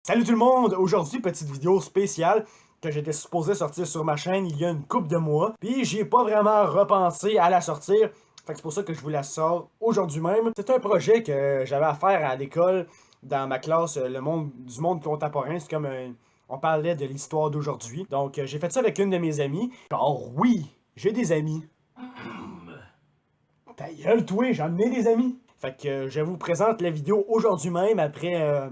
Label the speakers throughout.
Speaker 1: Salut tout le monde! Aujourd'hui, petite vidéo spéciale que j'étais supposé sortir sur ma chaîne il y a une couple de mois. Puis j'ai pas vraiment repensé à la sortir. Fait que c'est pour ça que je vous la sors aujourd'hui même. C'est un projet que j'avais à faire à l'école dans ma classe, le monde du monde contemporain. C'est comme on parlait de l'histoire d'aujourd'hui. Donc j'ai fait ça avec une de mes amies. Alors oui, j'ai des amis. Ta gueule, toi, j'en ai des amis. Fait que je vous présente la vidéo aujourd'hui même après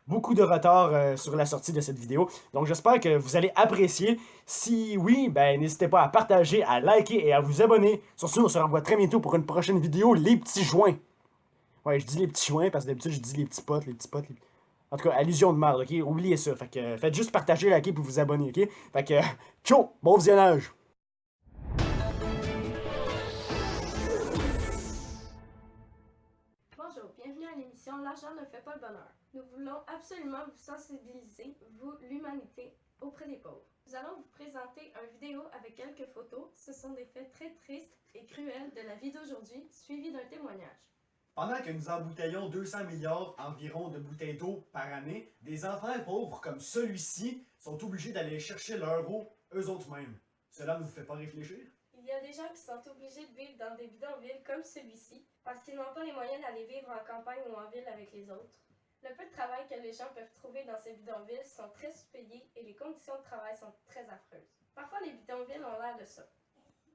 Speaker 1: beaucoup de retard sur la sortie de cette vidéo. Donc j'espère que vous allez apprécier. Si oui, ben n'hésitez pas à partager, à liker et à vous abonner. Sur ce, on se revoit très bientôt pour une prochaine vidéo, les petits joints. Ouais, je dis les petits joints parce que d'habitude je dis les petits potes, les petits potes. En tout cas, allusion de merde, ok? Oubliez ça. Fait que faites juste partager, liker pour vous abonner, ok? Fait que, ciao! Bon visionnage!
Speaker 2: Bonjour, bienvenue à l'émission L'argent ne fait pas le bonheur. Nous voulons absolument vous sensibiliser, vous, l'humanité, auprès des pauvres. Nous allons vous présenter une vidéo avec quelques photos. Ce sont des faits très tristes et cruels de la vie d'aujourd'hui, suivis d'un témoignage.
Speaker 1: Pendant que nous embouteillons 200 milliards environ de bouteilles d'eau par année, des enfants pauvres comme celui-ci sont obligés d'aller chercher leur eau eux autres mêmes. Cela ne vous fait pas réfléchir?
Speaker 2: Il y a des gens qui sont obligés de vivre dans des bidonvilles comme celui-ci parce qu'ils n'ont pas les moyens d'aller vivre en campagne ou en ville avec les autres. Le peu de travail que les gens peuvent trouver dans ces bidonvilles sont très sous-payés et les conditions de travail sont très affreuses. Parfois, les bidonvilles ont l'air de ça.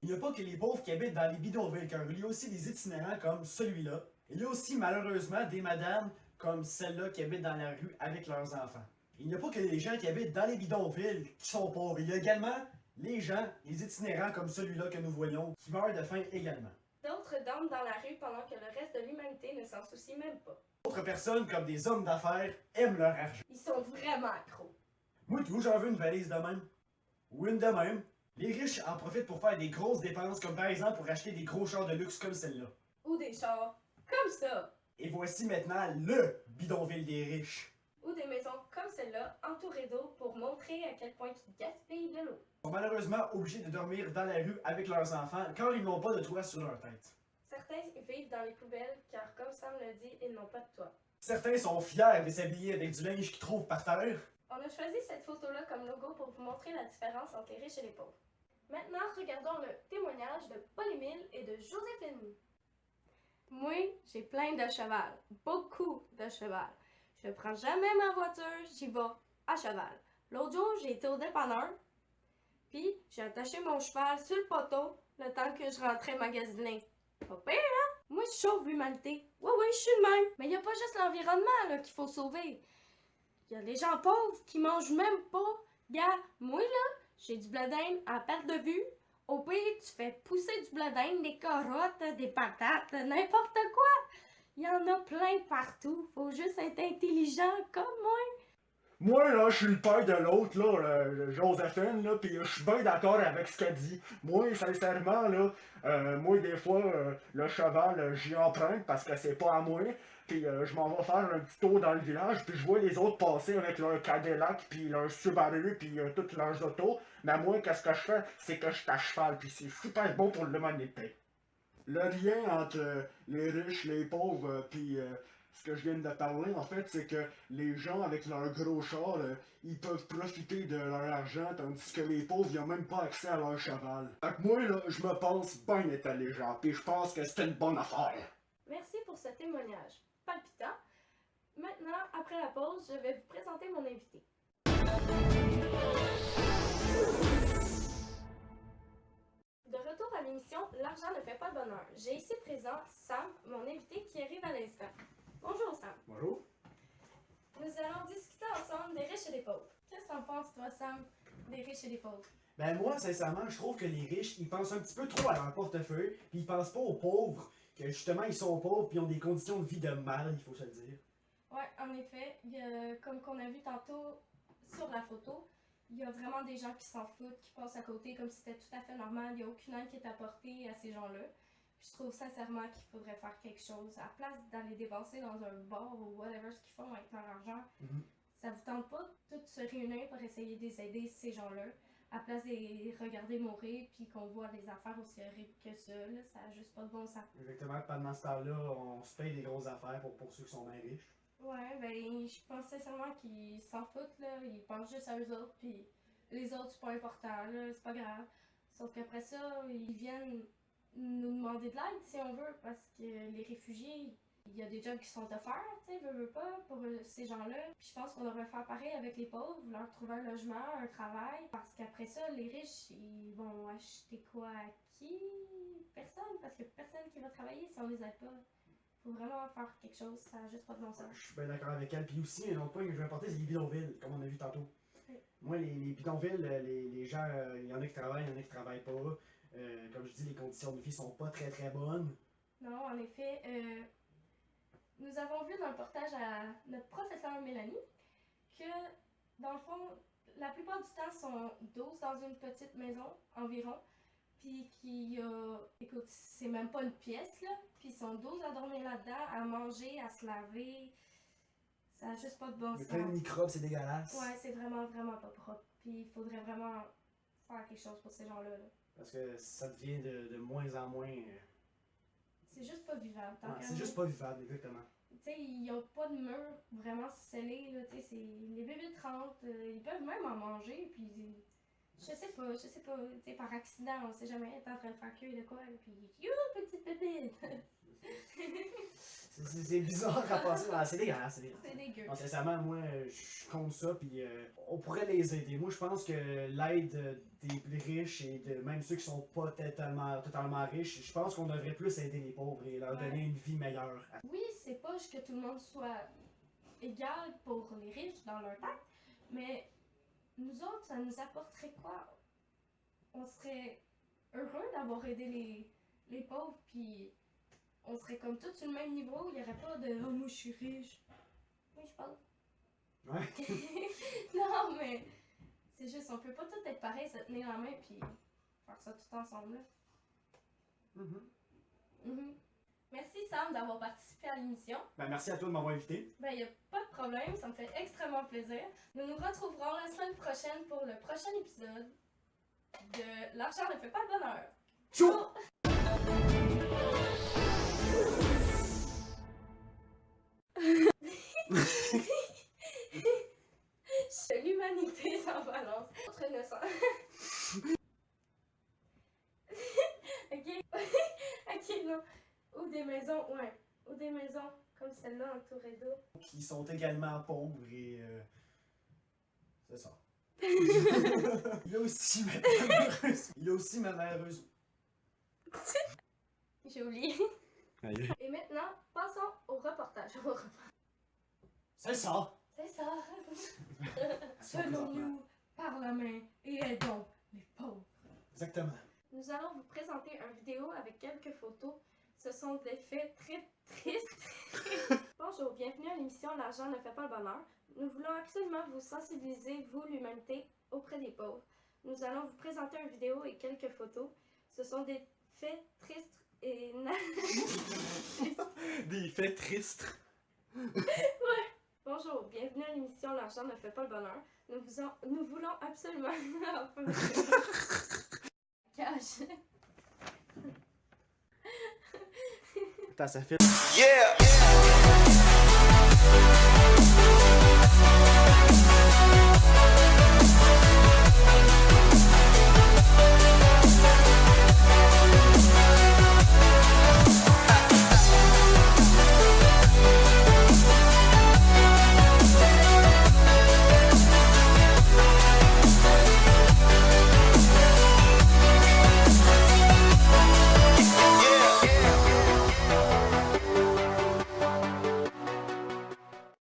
Speaker 1: Il n'y a pas que les pauvres qui habitent dans les bidonvilles, car il y a aussi des itinérants comme celui-là. Il y a aussi malheureusement des madames comme celle-là qui habitent dans la rue avec leurs enfants. Il n'y a pas que les gens qui habitent dans les bidonvilles qui sont pauvres. Il y a également les gens, les itinérants comme celui-là que nous voyons, qui meurent de faim également.
Speaker 2: D'autres dorment dans la rue pendant que le reste de l'humanité ne s'en soucie même pas.
Speaker 1: D'autres personnes, comme des hommes d'affaires, aiment leur argent.
Speaker 2: Ils sont vraiment accros.
Speaker 1: Moi, tout, j'en veux une valise de même. Ou une de même. Les riches en profitent pour faire des grosses dépenses, comme par exemple pour acheter des gros chars de luxe comme celle-là.
Speaker 2: Ou des chars comme ça.
Speaker 1: Et voici maintenant le bidonville des riches.
Speaker 2: Ou des maisons comme celle-là, entourées d'eau pour montrer à quel point ils gaspillent de l'eau.
Speaker 1: Ils sont malheureusement obligés de dormir dans la rue avec leurs enfants car ils n'ont pas de toit sur leur tête.
Speaker 2: Certains vivent dans les poubelles car, comme Sam le dit, ils n'ont pas de toit.
Speaker 1: Certains sont fiers de s'habiller avec du linge qu'ils trouvent par terre.
Speaker 2: On a choisi cette photo-là comme logo pour vous montrer la différence entre les riches et les pauvres. Maintenant, regardons le témoignage de Paul-Émile et de Joséphine. Moi, j'ai plein de cheval, beaucoup de cheval. Je prends jamais ma voiture, j'y vais à cheval. L'autre jour, j'ai été au dépanneur, puis j'ai attaché mon cheval sur le poteau le temps que je rentrais magasiner. Pas pire, hein? Moi, je sauve l'humanité. Oui, je suis le même. Mais il n'y a pas juste l'environnement là, qu'il faut sauver. Il y a les gens pauvres qui mangent même pas. Gars, moi là, j'ai du blé d'Inde à perte de vue. Au pire, tu fais pousser du blé d'Inde, des carottes, des patates, n'importe quoi. Il y en a plein partout. Faut juste être intelligent comme moi.
Speaker 1: Moi, là, je suis le père de l'autre, là, Joséphine, là, pis je suis bien d'accord avec ce qu'elle dit. Moi, sincèrement, là, moi, des fois, le cheval, j'y emprunte parce que c'est pas à moi. Puis je m'en vais faire un petit tour dans le village, puis je vois les autres passer avec leur Cadillac, puis leur Subaru, puis toutes leurs autos. Mais moi, qu'est-ce que je fais? C'est que je suis à cheval, puis c'est super bon pour l'humanité. Le lien entre les riches, les pauvres, puis ce que je viens de parler, en fait, c'est que les gens avec leur gros char, ils peuvent profiter de leur argent, tandis que les pauvres, ils n'ont même pas accès à leur cheval. Fait que moi, là, je me pense bien intelligent, puis je pense que c'est une bonne affaire.
Speaker 2: Merci pour ce témoignage palpitant. Maintenant, après la pause, je vais vous présenter mon invité. De retour à l'émission L'argent ne fait pas le bonheur. J'ai ici présent Sam, mon invité qui arrive à l'instant. Bonjour Sam.
Speaker 1: Bonjour.
Speaker 2: Nous allons discuter ensemble des riches et des pauvres. Qu'est-ce que t'en penses toi Sam, des riches et des pauvres?
Speaker 1: Ben moi, sincèrement, je trouve que les riches, ils pensent un petit peu trop à leur portefeuille, puis ils pensent pas aux pauvres, que justement, ils sont pauvres, puis ils ont des conditions de vie de mal, il faut se le dire.
Speaker 2: Ouais, en effet, comme qu'on a vu tantôt sur la photo, il y a vraiment des gens qui s'en foutent, qui passent à côté comme si c'était tout à fait normal. Il n'y a aucune aide qui est apportée à ces gens-là. Puis je trouve sincèrement qu'il faudrait faire quelque chose. À la place d'aller dépenser dans un bar ou whatever ce qu'ils font avec leur argent, ça vous tente pas de tous se réunir pour essayer d'aider ces gens-là, à la place de les regarder mourir puis qu'on voit des affaires aussi horribles que ça, ça n'a juste pas de bon sens.
Speaker 1: Exactement, pendant ce temps-là, on se paye des grosses affaires pour ceux qui sont bien riches.
Speaker 2: Ouais, ben, je pense sincèrement qu'ils s'en foutent, là. Ils pensent juste à eux autres, puis les autres, c'est pas important, là, c'est pas grave. Sauf qu'après ça, ils viennent nous demander de l'aide, si on veut, parce que les réfugiés, il y a des jobs qui sont offerts, tu sais, veux pas, pour ces gens-là. Puis je pense qu'on devrait faire pareil avec les pauvres, leur trouver un logement, un travail, parce qu'après ça, les riches, ils vont acheter quoi à qui? Personne, parce que personne qui va travailler si on les aide pas. Faut vraiment faire quelque chose, ça n'a juste pas de bon sens.
Speaker 1: Je suis bien d'accord avec elle. Puis aussi, un autre point que je vais apporter, c'est les bidonvilles, comme on a vu tantôt.
Speaker 2: Oui.
Speaker 1: Moi, les bidonvilles, les gens, il y en a qui travaillent, il y en a qui travaillent pas. Comme je dis, les conditions de vie sont pas très très bonnes.
Speaker 2: Non, en effet, nous avons vu dans le reportage à notre professeure Mélanie que, dans le fond, la plupart du temps, sont 12 dans une petite maison environ. Puis qu'il y a. Écoute, c'est même pas une pièce, là. Puis ils sont 12 à dormir là-dedans, à manger, à se laver. Ça a juste pas de bon
Speaker 1: Il y a
Speaker 2: sens.
Speaker 1: plein de microbes, c'est dégueulasse.
Speaker 2: Ouais, c'est vraiment, vraiment pas propre. Puis il faudrait vraiment faire quelque chose pour ces gens-là. Là.
Speaker 1: Parce que ça devient de moins en moins.
Speaker 2: C'est juste pas vivable.
Speaker 1: Ouais, c'est juste pas vivable, exactement.
Speaker 2: Tu sais, ils ont pas de mur vraiment scellé, là. Tu sais, les bébés de 30, ils peuvent même en manger, puis. Je sais pas, tu sais, par accident, on sait jamais, t'es en train de faire cuire de quoi, là, puis you, petite bébé!
Speaker 1: C'est bizarre à passer, c'est dégueulasse, c'est dégueulasse.
Speaker 2: C'est dégueu.
Speaker 1: Non, sincèrement, moi, je suis contre ça, puis on pourrait les aider. Moi, je pense que l'aide des plus riches et de même ceux qui sont pas totalement riches, je pense qu'on devrait plus aider les pauvres et leur donner une vie meilleure.
Speaker 2: Oui, c'est pas que tout le monde soit égal pour les riches dans leur tête, mais nous autres, ça nous apporterait quoi? On serait heureux d'avoir aidé les pauvres, puis on serait comme tous sur le même niveau, il n'y aurait pas de « Oh, moi je suis riche ». Oui, je pense.
Speaker 1: Ouais.
Speaker 2: Non, mais c'est juste, on peut pas tous être pareils, se tenir la main, puis faire ça tout ensemble. Là. Merci Sam d'avoir participé à l'émission.
Speaker 1: Ben, merci à toi de m'avoir invité.
Speaker 2: Ben, il n'y a pas de problème, ça me fait extrêmement plaisir. Nous nous retrouverons la semaine prochaine pour le prochain épisode de L'argent ne fait pas le bonheur.
Speaker 1: Ciao!
Speaker 2: L'humanité s'en balance. Autre innocent. Ok. Ok, non. Ou des maisons, ouais. Ou des maisons comme celle-là entourées d'eau.
Speaker 1: Qui sont également pauvres et. C'est ça. Il a aussi ma mère heureuse. Il a aussi ma mère heureuse.
Speaker 2: J'ai oublié.
Speaker 1: Aïe.
Speaker 2: Et maintenant, passons au reportage.
Speaker 1: C'est ça!
Speaker 2: C'est ça. Selon-nous, par la main et aidons les pauvres.
Speaker 1: Exactement.
Speaker 2: Nous allons vous présenter une vidéo avec quelques photos. Ce sont des faits très tristes. Bonjour, bienvenue à l'émission L'argent ne fait pas le bonheur. Nous voulons absolument vous sensibiliser, vous, l'humanité, auprès des pauvres. Nous allons vous présenter une vidéo et quelques photos. Ce sont des faits tristes et...
Speaker 1: Des faits tristes.
Speaker 2: Ouais. Bonjour, bienvenue à l'émission L'argent ne fait pas le bonheur. Nous voulons absolument... Cache.
Speaker 1: Putain, ça fait...
Speaker 3: Yeah!